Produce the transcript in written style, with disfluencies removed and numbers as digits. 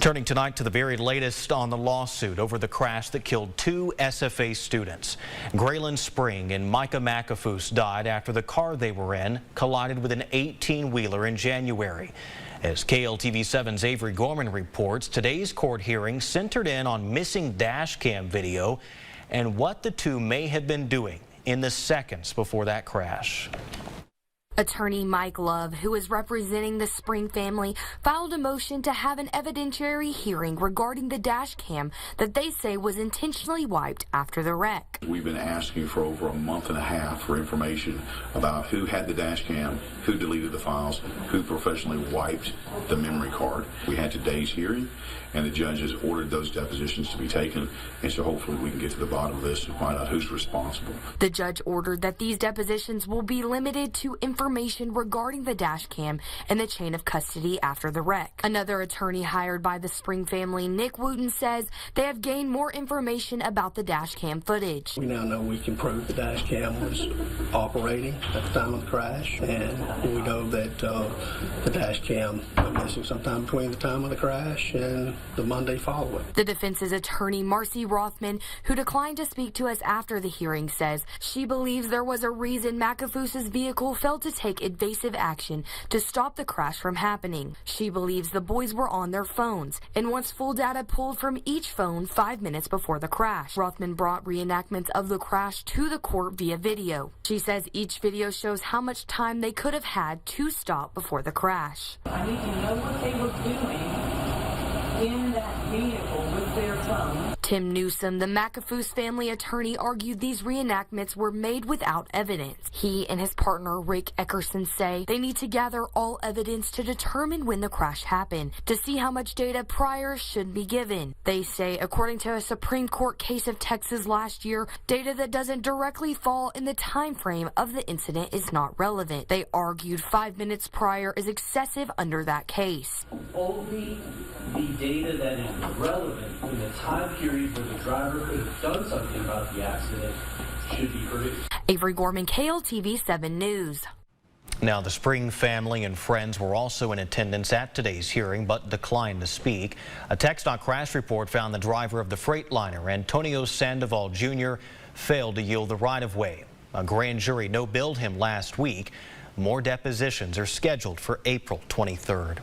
Turning tonight to the very latest on the lawsuit over the crash that killed two SFA students. Graylin Spring and Micah McAfoose died after the car they were in collided with an 18-wheeler in January. As KLTV7's Avery Gorman reports, today's court hearing centered in on missing dash cam video and what the two may have been doing in the seconds before that crash. Attorney Mike Love, who is representing the Spring family, filed a motion to have an evidentiary hearing regarding the dash cam that they say was intentionally wiped after the wreck. We've been asking for over a month and a half for information about who had the dash cam, who deleted the files, who professionally wiped the memory card. We had today's hearing, and the judge has ordered those depositions to be taken, and so hopefully we can get to the bottom of this and find out who's responsible. The judge ordered that these depositions will be limited to information regarding the dash cam and the chain of custody after the wreck. Another attorney hired by the Spring family, Nick Wooten, says they have gained more information about the dash cam footage. We now know we can prove the dash cam was operating at the time of the crash, and we know that the dash cam went missing sometime between the time of the crash and the Monday following. The defense's attorney, Marcy Rothman, who declined to speak to us after the hearing, says she believes there was a reason McAfoose's vehicle failed to take evasive action to stop the crash from happening. She believes the boys were on their phones and wants full data pulled from each phone 5 minutes before the crash. Rothman brought reenactments of the crash to the court via video. She says each video shows how much time they could have had to stop before the crash. I need to know what they were doing in that vehicle with their phone. Tim Newsom, the McAfoose family attorney, argued these reenactments were made without evidence. He and his partner, Rick Eckerson, say they need to gather all evidence to determine when the crash happened, to see how much data prior should be given. They say, according to a Supreme Court case of Texas last year, data that doesn't directly fall in the time frame of the incident is not relevant. They argued 5 minutes prior is excessive under that case. Only the data that is relevant in the time period where the driver could have done something about the accident should be produced. Avery Gorman, KLTV7 News. Now, the Spring family and friends were also in attendance at today's hearing but declined to speak. A text.crash report found the driver of the Freightliner, Antonio Sandoval Jr., failed to yield the right-of-way. A grand jury no-billed him last week. More depositions are scheduled for April 23rd.